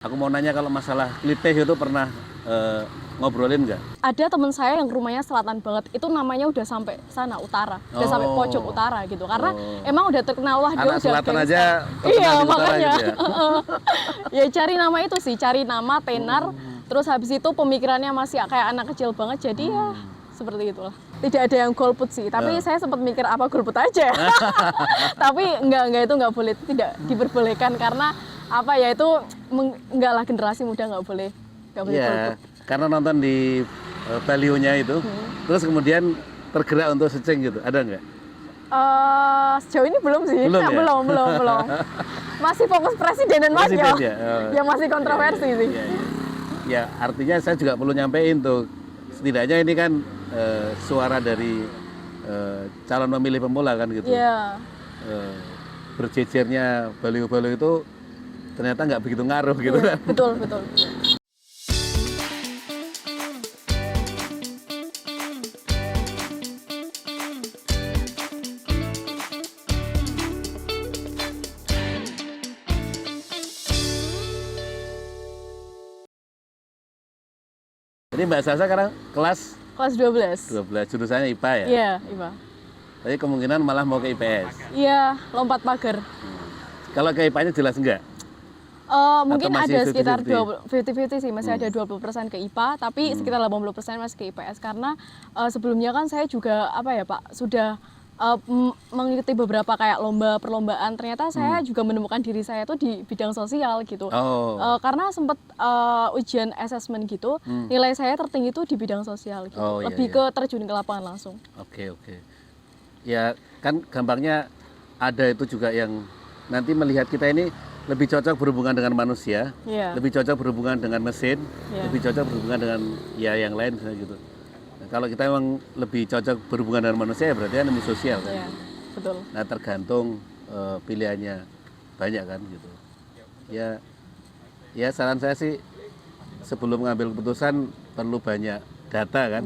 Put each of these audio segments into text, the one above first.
Aku mau nanya kalau masalah klitih itu pernah ngobrolin nggak? Ada teman saya yang rumahnya selatan banget, itu namanya udah sampai sana utara, udah sampai pojok utara gitu. Karena emang udah terkenal wah dia Anak udah selatan gangster. aja terkenal Iya, di utara makanya. gitu ya? Ya cari nama itu sih, cari nama tenar. Terus habis itu pemikirannya masih kayak anak kecil banget, jadi ya seperti itulah. Tidak ada yang golput sih, tapi saya sempat mikir apa golput aja. Tapi enggak itu enggak boleh, itu tidak diperbolehkan karena apa ya itu enggak lah, generasi muda enggak boleh golput. Iya, karena nonton di balihonya itu, terus kemudian tergerak untuk searching gitu, ada nggak? Sejauh ini belum sih. Belum ya? belum. Masih fokus presidenan Mas Presiden ya. Ya masih kontroversi sih. Iya. Ya, artinya saya juga perlu nyampein tuh, setidaknya ini kan suara dari calon pemilih pemula kan gitu. Iya. Berjejernya baliho-baliho itu ternyata nggak begitu ngaruh gitu kan. Betul. Jadi Mbak Salsa sekarang kelas Kelas 12. 12, jurusannya IPA ya? Iya, IPA. Tapi kemungkinan malah mau ke IPS. Iya, lompat pagar. Kalau ke IPA-nya jelas enggak? Mungkin masih ada sekitar 50-50? 50-50 sih, masih ada 20% ke IPA, tapi sekitar 80% masih ke IPS karena sebelumnya kan saya juga apa ya Pak, sudah mengikuti beberapa kayak perlombaan, ternyata saya juga menemukan diri saya tuh di bidang sosial gitu. Karena sempat ujian assessment gitu, nilai saya tertinggi tuh di bidang sosial gitu. Lebih ke terjun ke lapangan langsung. Oke. Ya kan gampangnya ada itu juga yang nanti melihat kita ini lebih cocok berhubungan dengan manusia, lebih cocok berhubungan dengan mesin, lebih cocok berhubungan dengan ya yang lain misalnya gitu. Nah, kalau kita memang lebih cocok berhubungan dengan manusia ya berarti kan ilmu sosial kan. Iya, betul. Nah tergantung pilihannya banyak kan gitu. Ya saran saya sih sebelum mengambil keputusan perlu banyak data kan.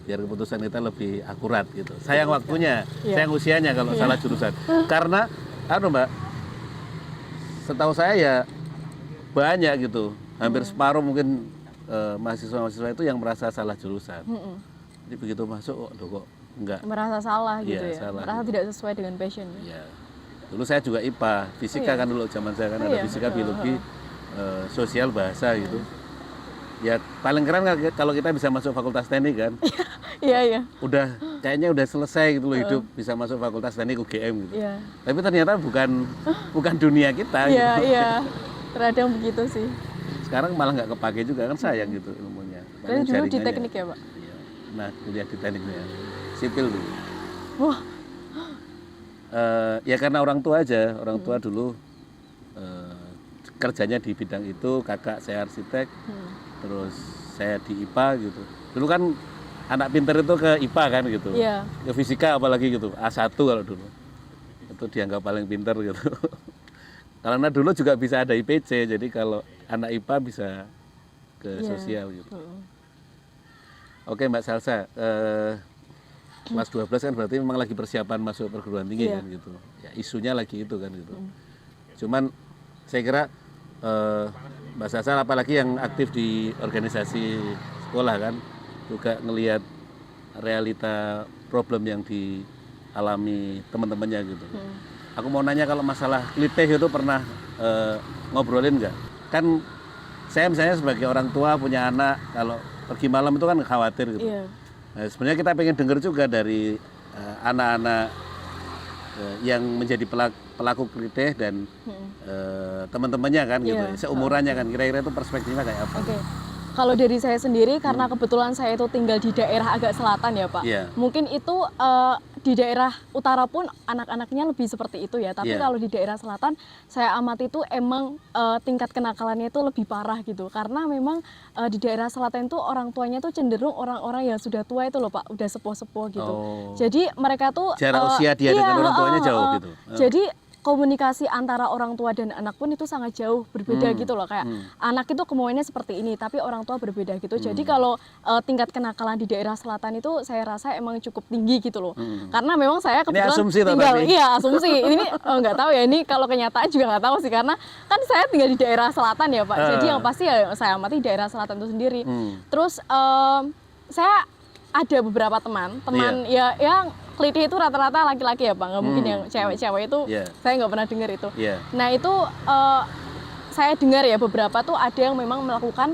Biar keputusan kita lebih akurat gitu. Sayang waktunya, sayang usianya kalau salah jurusan. Karena Mbak, setahu saya ya banyak gitu, hampir separuh mungkin mahasiswa-mahasiswa itu yang merasa salah jurusan. Jadi begitu masuk, kok enggak. Merasa salah gitu ya, salah, merasa gitu. tidak sesuai dengan passion. Ya. Dulu saya juga IPA, fisika kan dulu zaman saya kan ada fisika, biologi, sosial, bahasa gitu. Ya paling keren kalau kita bisa masuk fakultas teknik kan. Iya. Kayaknya udah selesai gitu loh hidup, bisa masuk fakultas teknik UGM gitu. Tapi ternyata bukan dunia kita gitu. Iya. Terkadang begitu sih. Sekarang malah nggak kepake juga kan, sayang gitu ilmunya. Dan dulu di teknik ya Pak? Iya. Nah kuliah di tekniknya, sipil dulu. Wah. Ya karena orang tua aja, orang tua dulu kerjanya di bidang itu, kakak saya arsitek, terus saya di IPA gitu. Dulu kan anak pinter itu ke IPA kan gitu, ke fisika apalagi gitu, A1 kalau dulu. Itu dianggap paling pinter gitu. Karena dulu juga bisa ada IPC, jadi kalau anak IPA bisa ke sosial gitu. Oke Mbak Salsa, kelas 12 kan berarti memang lagi persiapan masuk perguruan tinggi kan gitu. Ya, isunya lagi itu kan gitu. Cuman saya kira Mbak Salsa apalagi yang aktif di organisasi sekolah kan, juga ngelihat realita problem yang dialami teman-temannya gitu. Aku mau nanya kalau masalah klitih itu pernah ngobrolin nggak? Kan saya misalnya sebagai orang tua punya anak, kalau pergi malam itu kan khawatir gitu. Nah, sebenarnya kita pengen dengar juga dari anak-anak yang menjadi pelaku klitih dan teman-temannya kan gitu, seumurannya kan, kira-kira itu perspektifnya kayak apa? Kalau dari saya sendiri, karena kebetulan saya itu tinggal di daerah agak selatan ya Pak, mungkin itu di daerah utara pun anak-anaknya lebih seperti itu ya, tapi kalau di daerah selatan saya amati itu emang tingkat kenakalannya itu lebih parah gitu, karena memang di daerah selatan itu orang tuanya tuh cenderung orang-orang yang sudah tua itu loh Pak, udah sepuh-sepuh gitu. Jadi mereka tuh jarak usia dia dengan orang tuanya jauh gitu. Jadi komunikasi antara orang tua dan anak pun itu sangat jauh berbeda gitu loh, kayak anak itu kemauannya seperti ini tapi orang tua berbeda gitu. Jadi kalau tingkat kenakalan di daerah selatan itu saya rasa emang cukup tinggi gitu loh. Karena memang saya kebetulan ini asumsi tinggal, tapi. iya asumsi. Ini nggak tahu ya, ini kalau kenyataan juga nggak tahu sih, karena kan saya tinggal di daerah selatan ya Pak. Jadi yang pasti ya saya amati daerah selatan itu sendiri. Terus saya ada beberapa teman ya yang kelitih itu rata-rata laki-laki ya Pak, nggak mungkin yang cewek-cewek itu saya nggak pernah dengar itu. Nah itu saya dengar ya beberapa tuh ada yang memang melakukan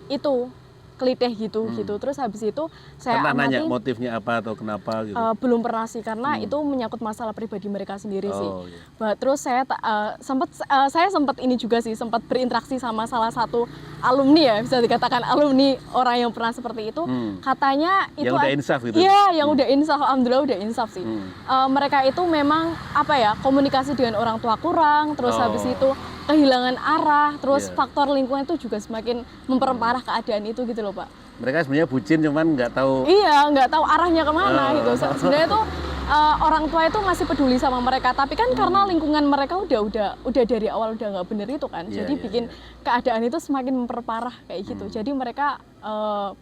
itu kelitih gitu. Terus habis itu saya pernah amati, nanya motifnya apa atau kenapa gitu? Belum pernah sih, karena itu menyangkut masalah pribadi mereka sendiri sih. Iya. Terus saya sempat ini juga sih, sempat berinteraksi sama salah satu alumni ya, bisa dikatakan alumni orang yang pernah seperti itu. Katanya itu yang udah insaf gitu. Iya, yang udah insaf, alhamdulillah udah insaf sih. Mereka itu memang apa ya, komunikasi dengan orang tua kurang, terus habis itu kehilangan arah, terus faktor lingkungan itu juga semakin memperparah keadaan itu gitu loh Pak. Mereka sebenarnya bucin cuman nggak tahu. Iya, nggak tahu arahnya kemana gitu. Sebenarnya tuh orang tua itu masih peduli sama mereka, tapi kan karena lingkungan mereka udah dari awal udah nggak bener itu kan, jadi bikin keadaan itu semakin memperparah kayak gitu. Jadi mereka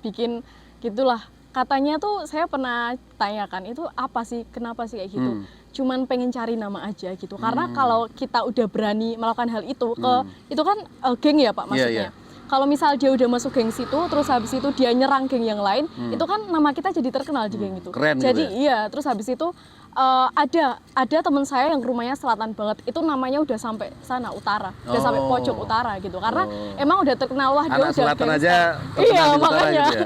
bikin gitulah. Katanya tuh saya pernah tanyakan itu apa sih, kenapa sih kayak gitu? Cuman pengen cari nama aja gitu. Karena kalau kita udah berani melakukan hal itu itu kan geng ya Pak maksudnya. Kalau misal dia udah masuk geng situ, terus habis itu dia nyerang geng yang lain, itu kan nama kita jadi terkenal di geng itu. Keren jadi gitu ya? iya, terus habis itu ada teman saya yang rumahnya selatan banget, itu namanya udah sampai sana utara, udah sampai pojok utara gitu. Karena emang udah terkenal, wah dia anak udah selatan gangster. aja Iya di utara makanya. gitu ya?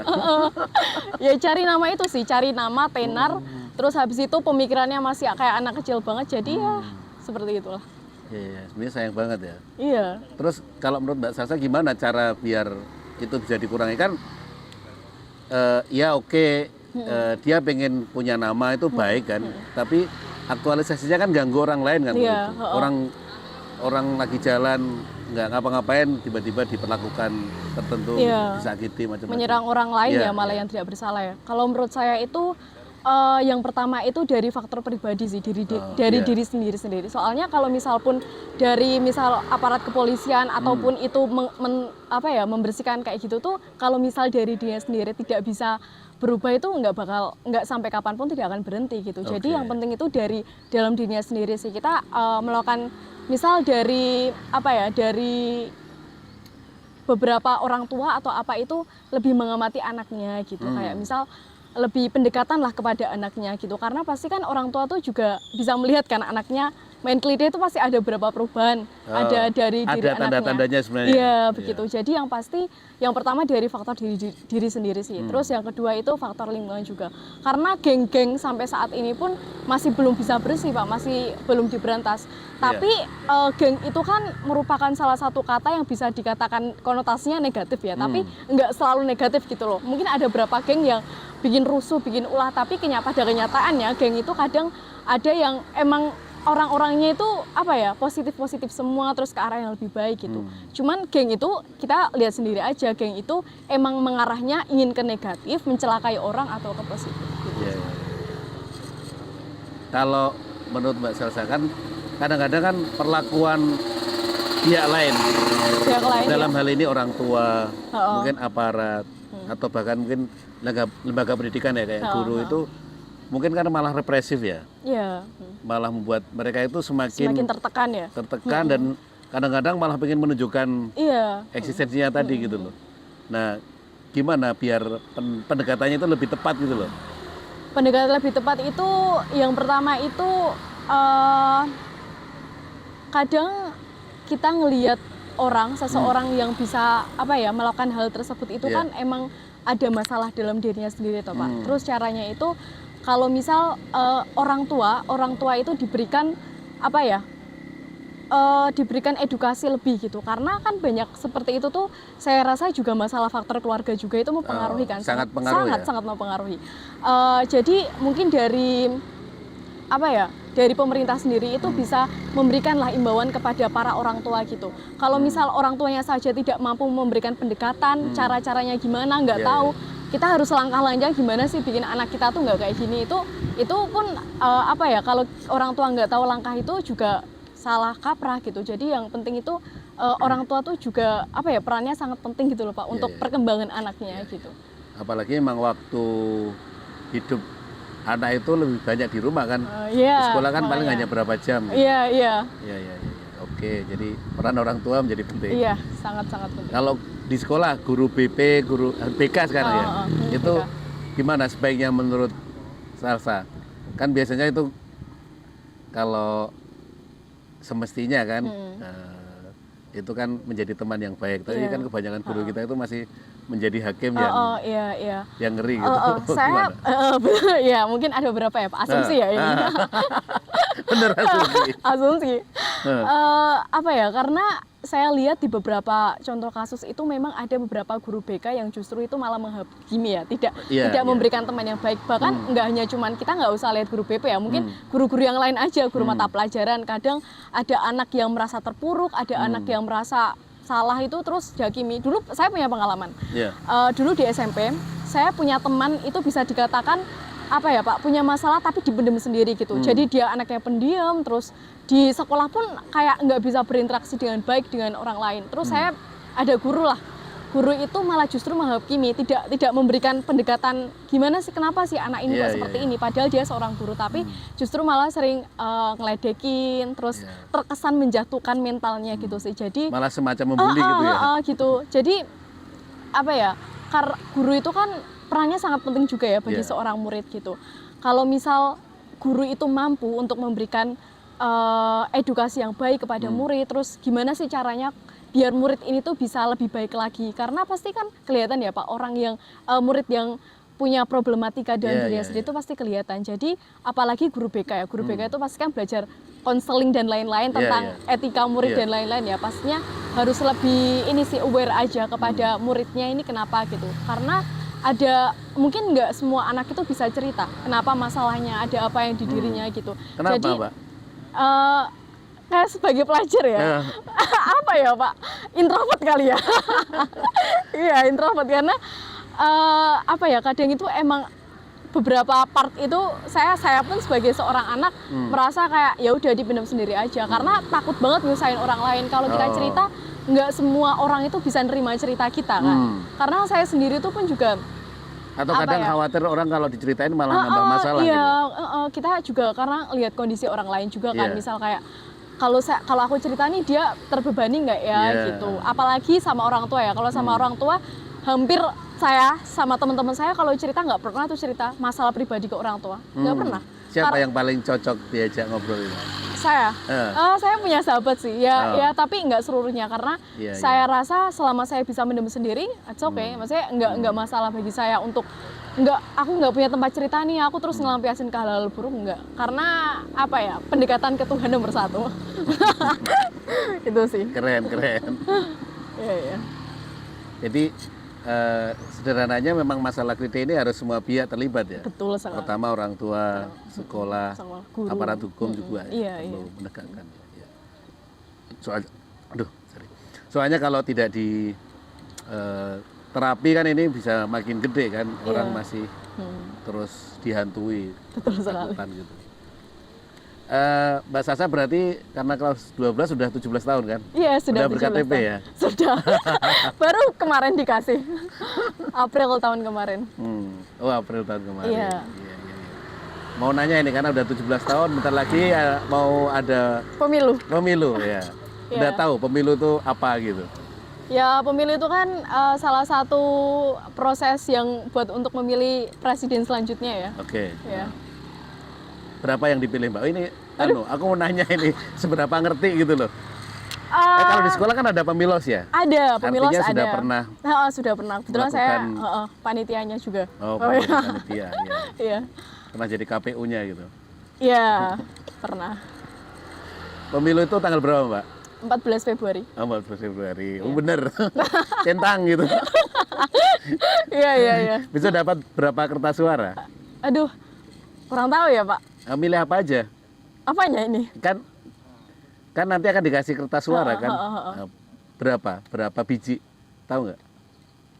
Ya cari nama itu sih, cari nama tenar, terus habis itu pemikirannya masih kayak anak kecil banget, jadi ya seperti itulah. Iya, sebenarnya sayang banget ya. Iya. Terus kalau menurut Mbak Salsa gimana cara biar itu bisa dikurangi? Kan ya oke, dia pengen punya nama itu baik kan, tapi aktualisasinya kan ganggu orang lain kan. Gitu. Orang lagi jalan nggak ngapa-ngapain tiba-tiba diperlakukan tertentu, disakiti macam-macam. Menyerang orang lain ya malah yang tidak bersalah ya. Kalau menurut saya itu yang pertama itu dari faktor pribadi sih, dari diri sendiri. Soalnya kalau misal pun dari misal aparat kepolisian ataupun itu membersihkan kayak gitu tuh, kalau misal dari dia sendiri tidak bisa berubah itu nggak sampai kapanpun tidak akan berhenti gitu. Jadi yang penting itu dari dalam dirinya sendiri sih, kita melakukan misal dari dari beberapa orang tua atau apa itu lebih mengamati anaknya gitu. Kayak misal lebih pendekatan lah kepada anaknya gitu, karena pasti kan orang tua tuh juga bisa melihat kan anaknya main kelitih itu pasti ada beberapa perubahan, ada dari diri anaknya. Ada tanda-tandanya sebenarnya. Iya begitu. Jadi yang pasti yang pertama dari faktor diri sendiri sih. Terus yang kedua itu faktor lingkungan juga. Karena geng-geng sampai saat ini pun masih belum bisa bersih Pak, masih belum diberantas. Tapi geng itu kan merupakan salah satu kata yang bisa dikatakan konotasinya negatif ya, tapi nggak selalu negatif gitu loh. Mungkin ada beberapa geng yang bikin rusuh, bikin ulah, tapi pada kenyataannya geng itu kadang ada yang emang orang-orangnya itu positif semua, terus ke arah yang lebih baik gitu. Cuman geng itu kita lihat sendiri aja, geng itu emang mengarahnya ingin ke negatif, mencelakai orang atau ke positif gitu. Kalau menurut Mbak Salsa kan kadang-kadang kan perlakuan pihak lain dalam hal ini orang tua, mungkin aparat atau bahkan mungkin lembaga pendidikan ya kayak guru itu mungkin kan malah represif ya. Malah membuat mereka itu semakin tertekan ya. Tertekan dan kadang-kadang malah pengen menunjukkan eksistensinya tadi gitu loh. Nah, gimana biar pendekatannya itu lebih tepat gitu loh? Pendekatan lebih tepat itu yang pertama itu kadang kita ngelihat seseorang yang bisa melakukan hal tersebut itu kan emang ada masalah dalam dirinya sendiri toh Pak. Terus caranya itu kalau misal orang tua itu diberikan diberikan edukasi lebih gitu, karena kan banyak seperti itu tuh saya rasa juga masalah faktor keluarga juga itu mempengaruhi kan, sangat mempengaruhi. Jadi mungkin dari dari pemerintah sendiri itu bisa memberikanlah imbauan kepada para orang tua gitu. Kalau misal orang tuanya saja tidak mampu memberikan pendekatan, cara-caranya gimana nggak tahu, kita harus langkah-langkah gimana sih bikin anak kita tuh nggak kayak gini. Itu pun apa ya, kalau orang tua nggak tahu langkah itu juga salah kaprah gitu. Jadi yang penting itu orang tua tuh juga apa ya, perannya sangat penting gitu loh Pak, untuk perkembangan anaknya gitu. Apalagi emang waktu hidup anak itu lebih banyak di rumah kan. Di sekolah kan paling hanya berapa jam. Iya. Oke, jadi peran orang tua menjadi penting. Iya, sangat-sangat penting. Kalau di sekolah guru BP, guru BK sekarang itu gimana sebaiknya menurut Salsa? Kan biasanya itu kalau semestinya kan itu kan menjadi teman yang baik. Tapi kan kebanyakan guru kita itu masih menjadi hakim yang ngeri gitu. Saya ya mungkin ada beberapa ya Pak, asumsi ya ini. Bener asumsi. Asumsi. Apa ya, karena saya lihat di beberapa contoh kasus itu memang ada beberapa guru BK yang justru itu malah menghakimi ya, tidak memberikan teman yang baik. Bahkan nggak hanya cuman, kita nggak usah lihat guru BP ya, mungkin guru-guru yang lain aja, guru mata pelajaran. Kadang ada anak yang merasa terpuruk, ada anak yang merasa salah itu terus dihakimi. Dulu saya punya pengalaman. Dulu di SMP, saya punya teman itu bisa dikatakan apa ya Pak, punya masalah tapi dipendam sendiri gitu. Jadi dia anaknya pendiam, terus di sekolah pun kayak nggak bisa berinteraksi dengan baik dengan orang lain. Terus saya ada guru lah, guru itu malah justru menghakimi, tidak memberikan pendekatan gimana sih, kenapa sih anak ini kok seperti ini, padahal dia seorang guru, tapi justru malah sering ngeledekin, terus terkesan menjatuhkan mentalnya gitu sih. Jadi malah semacam membuli gitu ya. Gitu. Jadi apa ya, guru itu kan perannya sangat penting juga ya bagi seorang murid gitu. Kalau misal guru itu mampu untuk memberikan edukasi yang baik kepada murid, terus gimana sih caranya biar murid ini tuh bisa lebih baik lagi, karena pasti kan kelihatan ya Pak, orang yang murid yang punya problematika dengan dirinya sendiri itu pasti kelihatan. Jadi apalagi guru BK ya, guru BK itu pasti kan belajar konseling dan lain-lain tentang etika murid dan lain-lain ya, pastinya harus lebih ini sih, aware aja kepada muridnya ini kenapa gitu, karena ada mungkin nggak semua anak itu bisa cerita kenapa masalahnya, ada apa yang di dirinya gitu. Kenapa, jadi Pak? Kayak sebagai pelajar ya, apa ya Pak, introvert kali ya. Iya, introvert karena apa ya, kadang itu emang beberapa part itu saya pun sebagai seorang anak merasa kayak ya udah dipendam sendiri aja, karena takut banget nyusahin orang lain. Kalau kita cerita, nggak semua orang itu bisa nerima cerita kita kan. Karena saya sendiri tuh pun juga atau kadang khawatir orang kalau diceritain malah nambah masalah iya, gitu. Kita juga karena lihat kondisi orang lain juga kan, misal kayak kalau aku cerita nih dia terbebani nggak ya gitu. Apalagi sama orang tua ya. Kalau sama orang tua, hampir saya sama teman-teman saya kalau cerita nggak pernah tuh cerita masalah pribadi ke orang tua, nggak pernah. Siapa yang paling cocok diajak ngobrol ini? Saya punya sahabat sih ya, tapi nggak seluruhnya, karena saya rasa selama saya bisa mendem sendiri, it's okay. Maksudnya nggak masalah bagi saya untuk aku nggak punya tempat cerita nih, aku terus ngelampiasin ke hal-hal buruk, nggak. Karena apa ya, pendekatan ke Tuhan nomor 1. Itu sih. Keren. Iya. Jadi sederhananya memang masalah kritis ini harus semua pihak terlibat ya. Betul sekali. Pertama orang tua, sekolah, guru, aparat hukum juga perlu menegakkan. Soalnya kalau tidak di terapi kan ini bisa makin gede kan, orang masih terus dihantui. Betul sekali. Gitu. Mbak Sasa berarti karena kelas 12 sudah 17 tahun kan? Iya, sudah ber-KTP ya? Sudah. Baru kemarin dikasih. April tahun kemarin. Oh, April tahun kemarin. Iya. Mau nanya ini karena udah 17 tahun, bentar lagi mau ada pemilu ya. Udah tahu pemilu itu apa gitu? Ya, pemilu itu kan salah satu proses yang buat untuk memilih presiden selanjutnya ya. Oke. Ya. Berapa yang dipilih Mbak? Ini aku mau nanya ini seberapa ngerti gitu loh. Kalau di sekolah kan ada pemilos ya? Ada, pemilos. Artinya ada. Sudah pernah? Sudah pernah. Kebetulan saya panitianya juga. Oh, panitia. Iya. Pernah jadi KPU-nya gitu? Iya, pernah. Pemilu itu tanggal berapa Mbak? 14 Februari. Oh, 14 Februari. Oh, bener. Centang gitu. Iya. Bisa dapat berapa kertas suara? Aduh, kurang tahu ya Pak. Milih apa aja? Apanya ini? Kan nanti akan dikasih kertas suara kan? Berapa biji? Tahu nggak?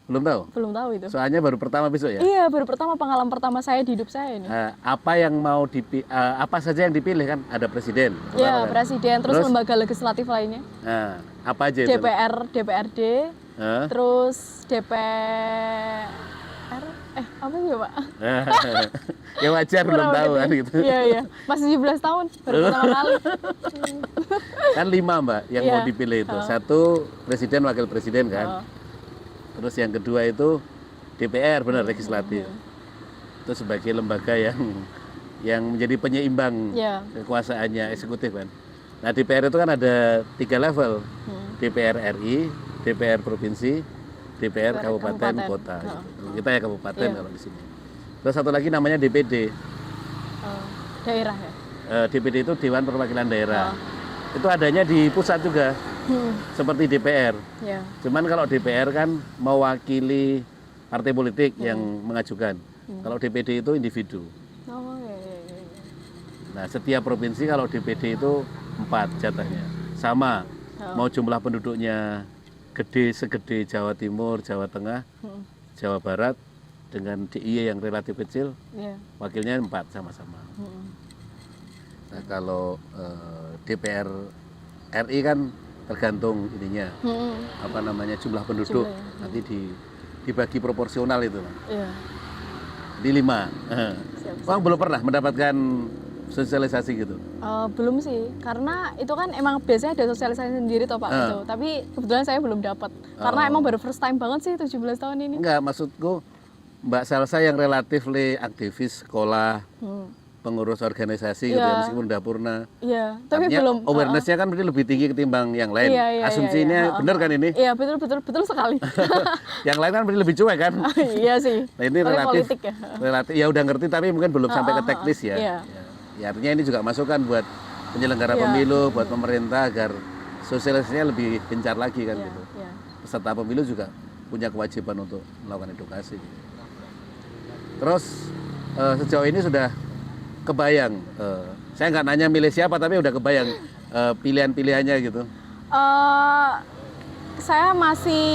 Belum tahu? Belum tahu itu. Soalnya baru pertama besok ya? Iya, baru pertama, pengalaman pertama saya di hidup saya ini. Apa yang mau apa saja yang dipilih kan? Ada presiden. Iya, kan? presiden, terus lembaga legislatif lainnya. Nah, apa aja itu? DPR, DPRD, terus apa sih Pak? Ya wajar belum tahu kan gitu. Iya, masih 17 tahun, baru pertama kali. Kan 5 Mbak yang mau dipilih itu. 1 presiden, wakil presiden kan. Terus yang kedua itu DPR, benar, legislatif. Itu sebagai lembaga yang menjadi penyeimbang kekuasaannya eksekutif kan. Nah DPR itu kan ada 3 level, DPR RI, DPR provinsi, DPR kabupaten kota. Gitu. Kita ya kabupaten kalau di sini. Terus satu lagi namanya DPD. Daerah ya? DPD itu Dewan Perwakilan Daerah. Itu adanya di pusat juga. Seperti DPR. Cuman kalau DPR kan mewakili partai politik yang mengajukan. Kalau DPD itu individu. Nah, setiap provinsi kalau DPD itu 4 jatahnya. Sama. Mau jumlah penduduknya gede segede Jawa Timur, Jawa Tengah, Jawa Barat dengan DIY yang relatif kecil, wakilnya 4 sama-sama. Nah, kalau DPR RI kan tergantung ininya, apa namanya jumlah penduduk, nanti dibagi proporsional itu. Di 5. Belum pernah mendapatkan sosialisasi gitu? Belum sih, karena itu kan emang biasanya ada sosialisasi sendiri toh Pak. Gitu. Tapi kebetulan saya belum dapat, karena emang baru first time banget sih 17 tahun ini. Enggak, maksudku Mbak Salsa yang relatif aktivis sekolah, pengurus organisasi gitu ya, meskipun dapurna. Iya, tapi artinya belum. Awareness-nya kan berarti lebih tinggi ketimbang yang lain. Asumsinya benar kan ini? Iya, betul sekali. Yang lain kan berarti lebih cuek kan? Iya sih. Nah, ini relatif, politik ya. Relatif ya udah ngerti tapi mungkin belum sampai ke teknis ya. Ya artinya ini juga masukan buat penyelenggara pemilu, buat pemerintah agar sosialisasinya lebih gencar lagi kan gitu. Peserta pemilu juga punya kewajiban untuk melakukan edukasi. Terus sejauh ini sudah kebayang, saya nggak nanya milih siapa tapi udah kebayang pilihan-pilihannya gitu. Saya masih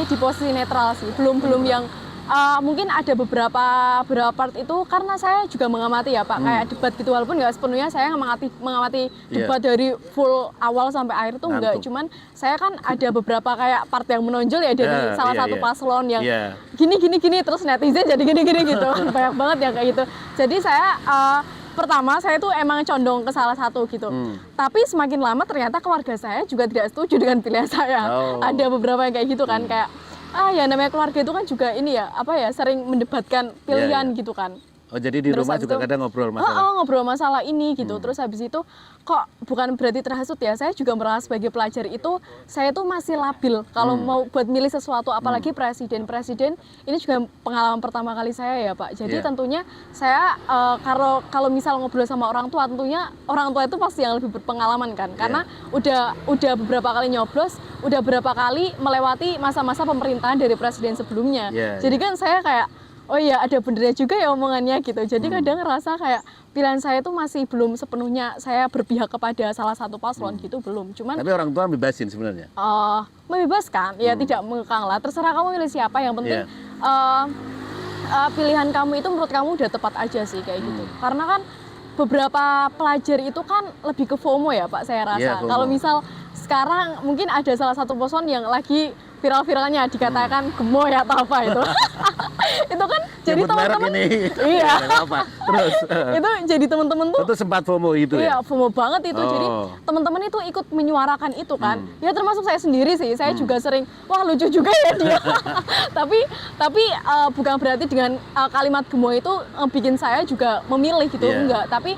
di posisi netral sih, belum yang mungkin ada beberapa part itu karena saya juga mengamati ya Pak, kayak debat gitu, walaupun nggak sepenuhnya saya mengamati debat dari full awal sampai akhir tuh enggak, cuman saya kan ada beberapa kayak part yang menonjol ya dari salah satu paslon yang gini terus netizen jadi gini gitu, banyak banget ya kayak gitu. Jadi saya pertama saya tuh emang condong ke salah satu gitu, tapi semakin lama ternyata keluarga saya juga tidak setuju dengan pilihan saya. Ada beberapa yang kayak gitu kan, kayak ya namanya keluarga itu kan juga ini ya, sering mendebatkan pilihan gitu kan. Oh jadi di rumah juga kadang ngobrol masalah? Ngobrol masalah ini gitu. Terus habis itu kok bukan berarti terhasut ya, saya juga merasa sebagai pelajar itu saya tuh masih labil kalau mau buat milih sesuatu, apalagi presiden ini juga pengalaman pertama kali saya ya Pak. Jadi tentunya saya kalau misal ngobrol sama orang tua, tentunya orang tua itu pasti yang lebih berpengalaman kan, karena udah beberapa kali nyoblos, udah beberapa kali melewati masa-masa pemerintahan dari presiden sebelumnya. Jadi kan saya kayak oh iya ada benernya juga ya omongannya gitu. Jadi kadang ngerasa kayak pilihan saya tuh masih belum sepenuhnya saya berpihak kepada salah satu paslon gitu, belum. Cuman tapi orang tua bebasin sebenarnya? Membebaskan, ya tidak mengekang lah. Terserah kamu milih siapa, yang penting pilihan kamu itu menurut kamu udah tepat aja sih kayak gitu. Karena kan beberapa pelajar itu kan lebih ke FOMO ya Pak, saya rasa. Kalau misal sekarang mungkin ada salah satu paslon yang lagi viral-viralnya dikatakan gemoy atau apa itu. Itu kan jadi teman-teman terus itu jadi teman-teman tuh itu sempat FOMO itu ya. FOMO banget itu. Jadi teman-teman itu ikut menyuarakan itu kan. Ya termasuk saya sendiri sih. Saya juga sering wah lucu juga ya dia. tapi bukan berarti dengan kalimat gemoy itu bikin saya juga memilih gitu, enggak. Tapi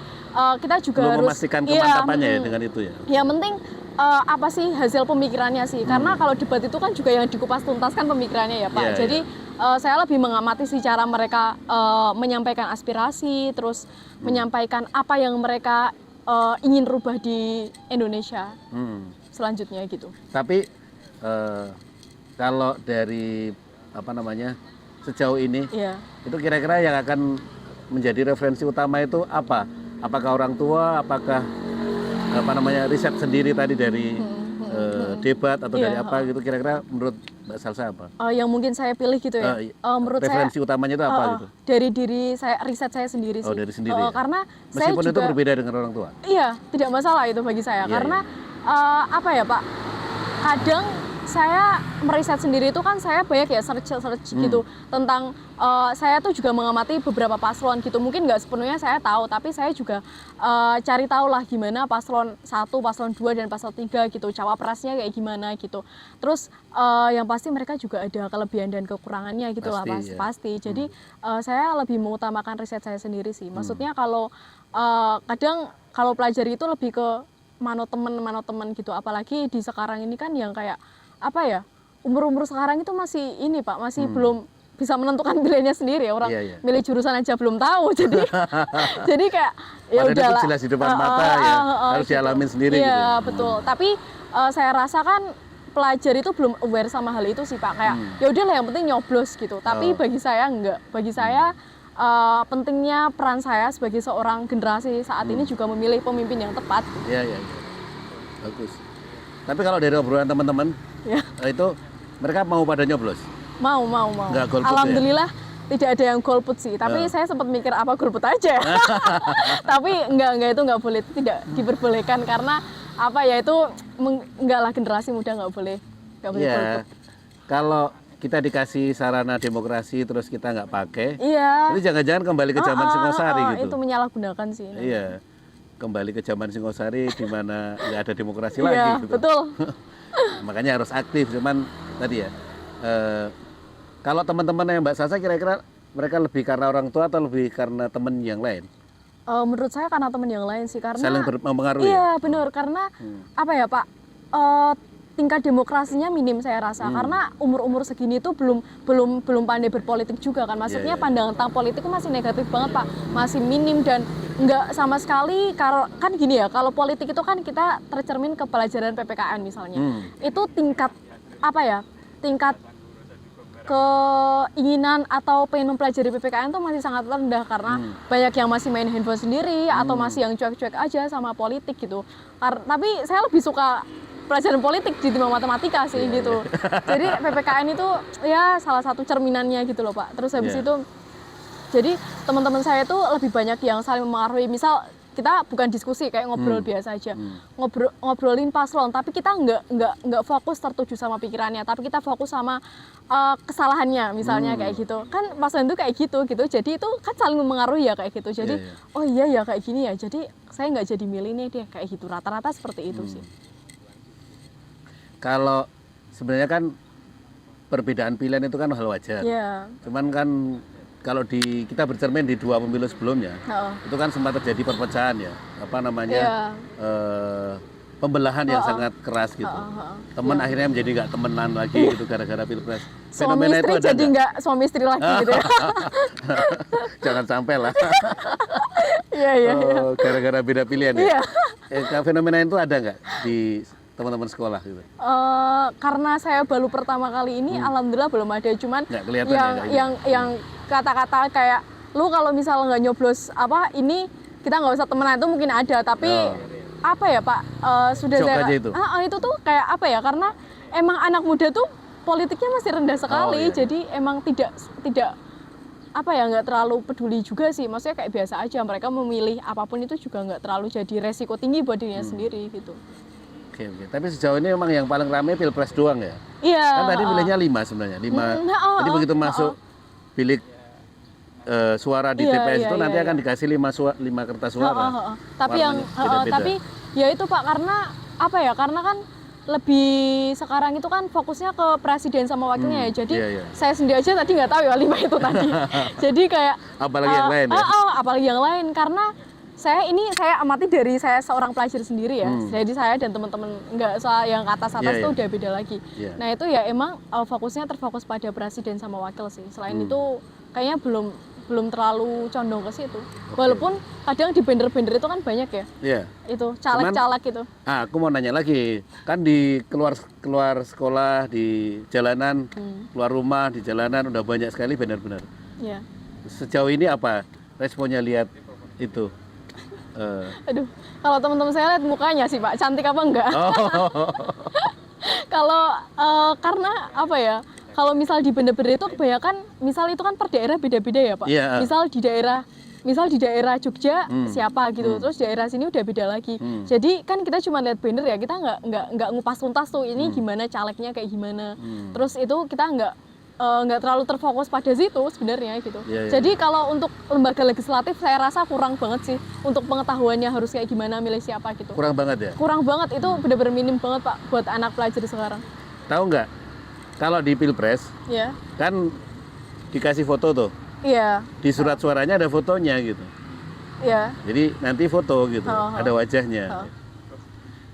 kita juga belum harus memastikan kemantapannya ya dengan itu ya. Yang penting apa sih hasil pemikirannya sih, karena kalau debat itu kan juga yang dikupas tuntaskan pemikirannya ya Pak. Jadi saya lebih mengamati sih cara mereka menyampaikan aspirasi, terus menyampaikan apa yang mereka ingin rubah di Indonesia selanjutnya gitu. Tapi kalau dari sejauh ini itu kira-kira yang akan menjadi referensi utama itu apa? Apakah orang tua, apakah riset sendiri tadi dari debat atau dari apa gitu, kira-kira menurut Mbak Salsa apa? Yang mungkin saya pilih gitu ya. Menurut referensi saya utamanya itu apa gitu? dari diri saya, riset saya sendiri sih. Dari sendiri ya? Karena meskipun saya itu berbeda dengan orang tua? Iya, tidak masalah itu bagi saya. Karena apa ya Pak, kadang saya meriset sendiri itu kan saya banyak ya search gitu tentang saya tuh juga mengamati beberapa paslon gitu. Mungkin nggak sepenuhnya saya tahu, tapi saya juga cari tahu lah gimana paslon 1, paslon 2 dan paslon 3 gitu. Cawapresnya kayak gimana gitu. Terus yang pasti mereka juga ada kelebihan dan kekurangannya gitu pasti. Jadi saya lebih mengutamakan riset saya sendiri sih. Maksudnya kalau kadang kalau pelajari itu lebih ke mano teman gitu. Apalagi di sekarang ini kan yang kayak apa ya, umur sekarang itu masih ini Pak, masih belum bisa menentukan pilihannya sendiri. Orang milih jurusan aja belum tahu, jadi jadi kayak ya udahlah, jelas di depan mata ya, harus gitu. Dialamin sendiri gitu. Iya betul, tapi saya rasakan pelajar itu belum aware sama hal itu sih Pak, kayak ya udahlah yang penting nyoblos gitu. Tapi bagi saya enggak, bagi saya pentingnya peran saya sebagai seorang generasi saat ini juga memilih pemimpin yang tepat. Iya, bagus. Tapi kalau dari obrolan teman-teman, itu mereka mau pada nyoblos? Mau. Alhamdulillah tidak ada yang golput sih. Tapi saya sempat mikir apa golput aja. Tapi enggak itu enggak boleh, tidak diperbolehkan karena apa ya itu enggak lah, generasi muda enggak boleh golput. Kalau kita dikasih sarana demokrasi terus kita nggak pakai, itu jangan-jangan kembali ke zaman Singosari gitu. Itu menyalahgunakan sih. Iya. Kembali ke zaman Singosari di mana nggak ada demokrasi lagi gitu. Betul. Makanya harus aktif. Cuman tadi ya, kalau teman-teman yang Mbak Salsa kira-kira mereka lebih karena orang tua atau lebih karena teman yang lain? Menurut saya karena teman yang lain sih, karena saling mempengaruhi. Iya benar, karena apa ya Pak, tingkat demokrasinya minim saya rasa, karena umur segini tuh belum pandai berpolitik juga kan. Maksudnya pandangan tentang politik itu masih negatif banget Pak, masih minim dan nggak sama sekali. Kan gini ya, kalau politik itu kan kita tercermin ke pelajaran PPKN misalnya, itu tingkat apa ya, tingkat keinginan atau pengen mempelajari PPKN itu masih sangat rendah karena banyak yang masih main handphone sendiri atau masih yang cuek-cuek aja sama politik gitu. Tapi saya lebih suka pelajaran politik di timbangan matematika sih gitu. Jadi PPKN itu ya salah satu cerminannya gitu loh Pak. Terus habis itu jadi teman-teman saya itu lebih banyak yang saling mempengaruhi. Misal kita bukan diskusi kayak ngobrol biasa aja, ngobrolin paslon, tapi kita nggak fokus tertuju sama pikirannya, tapi kita fokus sama kesalahannya misalnya kayak gitu. Kan paslon itu kayak gitu. Jadi itu kan saling mempengaruhi ya kayak gitu. Jadi oh iya ya kayak gini ya. Jadi saya nggak jadi milih nih deh kayak gitu. Rata-rata seperti itu sih. Kalau sebenarnya kan perbedaan pilihan itu kan hal wajar. Cuman kan kalau kita bercermin di 2 pemilu sebelumnya, itu kan sempat terjadi perpecahan ya, apa namanya, pembelahan yang sangat keras gitu. Teman akhirnya menjadi nggak temenan lagi gitu gara-gara pilpres. Fenomena itu ada jadi nggak suami istri lagi gitu ya. Jangan sampai lah. Iya. Gara-gara beda pilihan ya. Fenomena itu ada nggak di teman-teman sekolah gitu? Karena saya baru pertama kali ini, alhamdulillah belum ada. Cuman yang kata-kata kayak lu kalau misalnya nggak nyoblos apa ini kita nggak usah temenan itu mungkin ada. Tapi apa ya Pak, sudah saya itu tuh kayak apa ya, karena emang anak muda tuh politiknya masih rendah sekali. Jadi emang tidak apa ya, nggak terlalu peduli juga sih. Maksudnya kayak biasa aja, mereka memilih apapun itu juga nggak terlalu jadi resiko tinggi buat dirinya sendiri gitu. Oke. Tapi sejauh ini memang yang paling ramai pilpres doang ya? Iya. Kan tadi pilihnya 5 sebenarnya. 5. Jadi begitu masuk bilik suara di TPS itu nanti akan dikasih 5 kertas suara. Tapi tapi ya itu Pak, karena apa ya? Karena kan lebih sekarang itu kan fokusnya ke presiden sama wakilnya ya. Jadi saya sendiri aja tadi nggak tahu ya 5 itu tadi. Jadi kayak apalagi yang lain ya? Apalagi yang lain, karena saya amati dari saya seorang pelajar sendiri ya. Jadi saya dan teman-teman nggak soal yang atas itu udah beda lagi. Nah itu ya emang fokusnya terfokus pada presiden sama wakil sih. Selain itu kayaknya belum terlalu condong ke situ. Walaupun kadang di bender-bender itu kan banyak ya. Itu caleg-caleg itu. Aku mau nanya lagi, kan di keluar sekolah di jalanan, keluar rumah di jalanan udah banyak sekali benar-benar. Sejauh ini apa responnya lihat itu? Aduh, kalau teman-teman saya lihat mukanya sih Pak, cantik apa enggak? Kalau karena apa ya? Kalau misal di bener-bener itu kebanyakan, misal itu kan per daerah beda-beda ya Pak. Iya. Misal di daerah Jogja siapa gitu, terus daerah sini udah beda lagi. Jadi kan kita cuma lihat banner ya, kita nggak ngupas tuntas tuh ini gimana calegnya kayak gimana. Terus itu kita nggak terlalu terfokus pada situ sebenarnya gitu. Jadi kalau untuk lembaga legislatif saya rasa kurang banget sih untuk pengetahuannya harus kayak gimana milih siapa gitu. Kurang banget ya? Kurang banget, itu bener-bener minim banget Pak buat anak pelajar sekarang. Tahu nggak? Kalau di Pilpres, Iya. kan dikasih foto tuh. Iya. Di surat suaranya ada fotonya gitu. Iya. Jadi nanti foto gitu, ada wajahnya.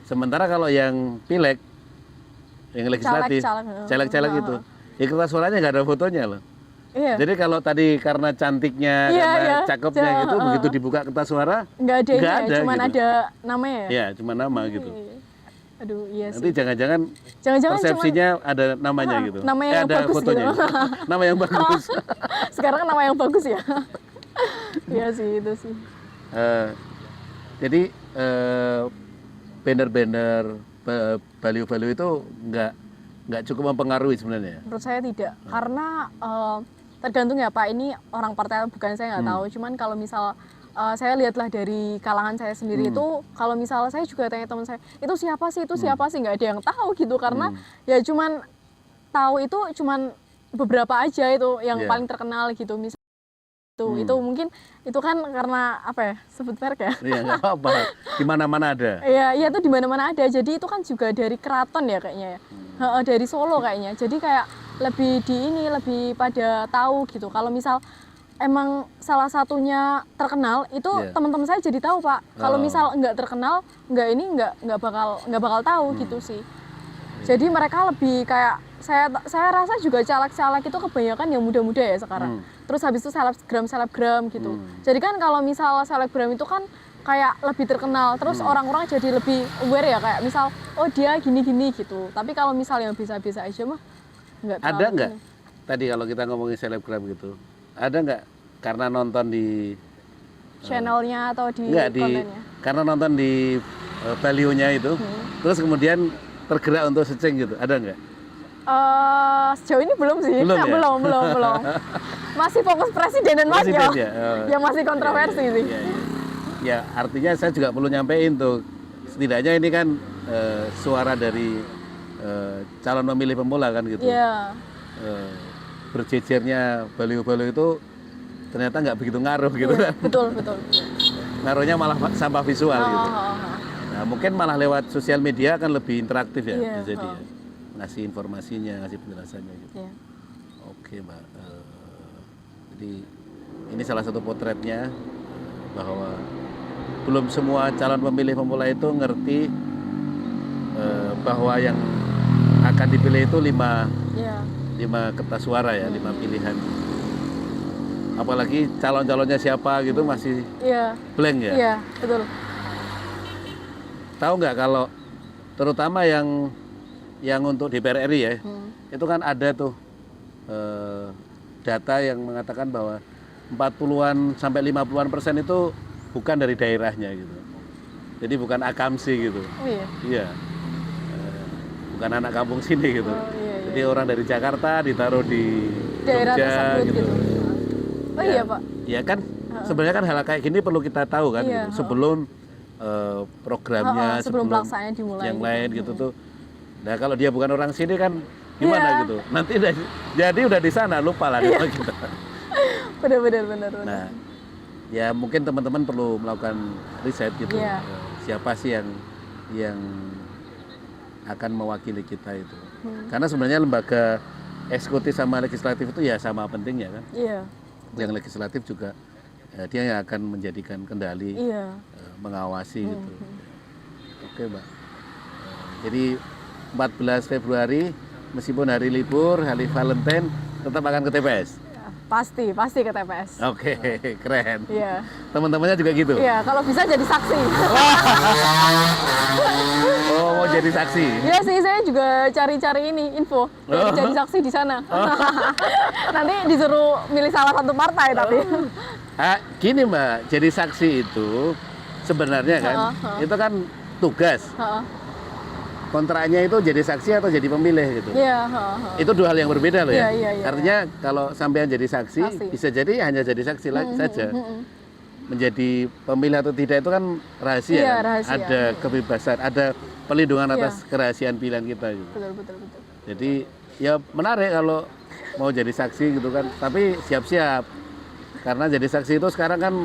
Sementara kalau yang pileg, yang legislatif, caleg-caleg itu, ya kertas suaranya nggak ada fotonya loh. Iya. Jadi kalau tadi karena cantiknya, karena cakepnya gitu, begitu dibuka kertas suara, nggak ada, cuman gitu. ada namanya ya? Iya, cuma nama gitu. Aduh, iya sih. Nanti jangan-jangan persepsinya ada namanya gitu. Nama yang ada bagus fotonya. gitu. Nama yang bagus. Sekarang kan nama yang bagus ya. Iya sih, itu sih. Jadi banner-banner, baliho-baliho itu nggak cukup mempengaruhi sebenarnya. Menurut saya tidak, karena tergantung ya Pak. Ini orang partai bukan, saya nggak tahu. Cuman kalau misal saya lihatlah dari kalangan saya sendiri itu, kalau misalnya saya juga tanya teman saya, itu siapa sih, nggak ada yang tahu gitu, karena ya cuman tahu itu cuman beberapa aja itu yang paling terkenal gitu. Misalnya itu mungkin itu kan karena apa ya, sebut merek ya? Iya, nggak apa-apa, di mana-mana ada. Iya itu di mana-mana ada. Jadi itu kan juga dari keraton ya kayaknya ya, dari Solo kayaknya. Jadi kayak lebih pada tahu gitu. Kalau misal emang salah satunya terkenal itu teman-teman saya jadi tahu Pak. Kalau misal nggak terkenal, nggak bakal tahu gitu sih. Jadi mereka lebih kayak saya rasa juga caleg-caleg itu kebanyakan yang muda-muda ya sekarang. Terus habis itu selebgram gitu. Jadi kan kalau misal selebgram itu kan kayak lebih terkenal, terus orang-orang jadi lebih aware ya, kayak misal oh dia gini-gini gitu. Tapi kalau misal yang bisa-bisa aja mah nggak terlalu. Ada nggak? Tadi kalau kita ngomongin selebgram gitu, ada nggak karena nonton di channelnya atau di kontennya? Karena nonton di balihonya itu, terus kemudian tergerak untuk searching gitu, ada nggak? Sejauh ini belum sih, belum. Masih fokus presiden dan wakil, yang masih kontroversi sih. Ya artinya saya juga perlu nyampein tuh, setidaknya ini kan suara dari calon pemilih pemula kan gitu. Berjejernya baliho-baliho itu ternyata nggak begitu ngaruh gitu kan. Betul. Ngaruhnya malah sampah visual gitu. Nah mungkin malah lewat sosial media akan lebih interaktif ya, jadi ya. Ngasih informasinya, ngasih penjelasannya gitu. Oke Mbak, jadi ini salah satu potretnya bahwa belum semua calon pemilih pemula itu ngerti bahwa yang akan dipilih itu 5 kertas suara ya, 5 pilihan. Apalagi calon-calonnya siapa gitu masih blank ya. Iya, betul. Tahu nggak kalau terutama yang untuk DPR RI ya, itu kan ada tuh data yang mengatakan bahwa 40-an sampai 50-an% itu bukan dari daerahnya gitu. Jadi bukan akamsi gitu. Oh iya. Iya. Bukan anak kampung sini gitu. Jadi orang dari Jakarta ditaruh di daerah Jogja gitu. Oh iya Pak. Iya kan sebenarnya kan hal kayak gini perlu kita tahu kan gitu. Sebelum programnya, sebelum pelaksanaannya dimulai. Yang lain gitu tuh. Nah kalau dia bukan orang sini kan gimana gitu. Nanti jadi udah di sana lupa lah dia kita. Benar. Nah, ya mungkin teman-teman perlu melakukan riset gitu. Siapa sih yang akan mewakili kita itu. Karena sebenarnya lembaga eksekutif sama legislatif itu ya sama pentingnya kan. Yang legislatif juga dia yang akan menjadikan kendali, mengawasi gitu. Oke Mbak. Jadi 14 Februari meskipun hari libur, hari Valentine tetap akan ke TPS. Pasti ke TPS. Oke, keren. Iya. Teman-temannya juga gitu. Iya, kalau bisa jadi saksi. Oh, mau jadi saksi? Iya sih, saya juga cari-cari ini info jadi saksi di sana. Nanti disuruh milih salah satu partai tapi. Gini Mbak, jadi saksi itu sebenarnya kan itu kan tugas. kontraknya itu jadi saksi atau jadi pemilih gitu. Iya, Itu dua hal yang berbeda loh ya. Iya. Artinya kalau sampean jadi saksi, bisa jadi hanya jadi saksi saja. Menjadi pemilih atau tidak itu kan rahasia. Iya, kan? rahasia. Ada kebebasan, ada pelindungan atas kerahasiaan pilihan kita gitu. Betul. Jadi ya menarik kalau mau jadi saksi gitu kan. Tapi siap-siap. Karena jadi saksi itu sekarang kan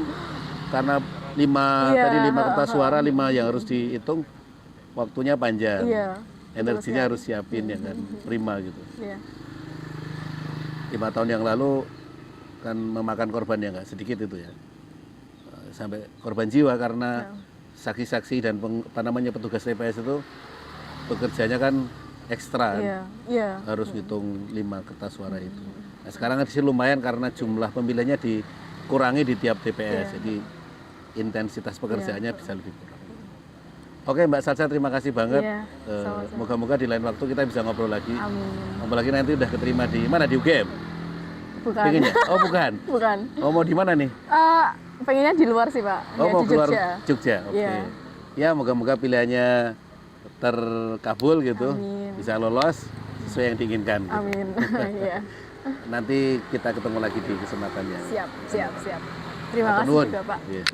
karena 5 kertas suara, 5 yang harus dihitung, waktunya panjang. Iya. Energinya harus siapin ya kan, prima gitu. Iya. 5 tahun yang lalu kan memakan korban yang nggak sedikit itu ya. Sampai korban jiwa karena saksi-saksi dan petugas TPS itu bekerjanya kan ekstra kan. Harus hitung 5 kertas suara itu. Nah, sekarang sih lumayan karena jumlah pemilihnya dikurangi di tiap TPS. Jadi intensitas pekerjaannya bisa lebih kurang. Oke Mbak Salsa, terima kasih banget. Moga-moga di lain waktu kita bisa ngobrol lagi. Amin. Apalagi nanti udah keterima di mana, di UGM? Bukan. Pengennya? Oh bukan. Bukan. Oh mau di mana nih? Pengennya di luar sih Pak. Oh mau di keluar Jogja. Jogja. Oke. Ya moga-moga pilihannya terkabul gitu. Amin. Bisa lolos sesuai yang diinginkan. Gitu. Amin. Iya. Nanti kita ketemu lagi di kesempatannya. Siap. Terima kasih juga Pak. Yeah.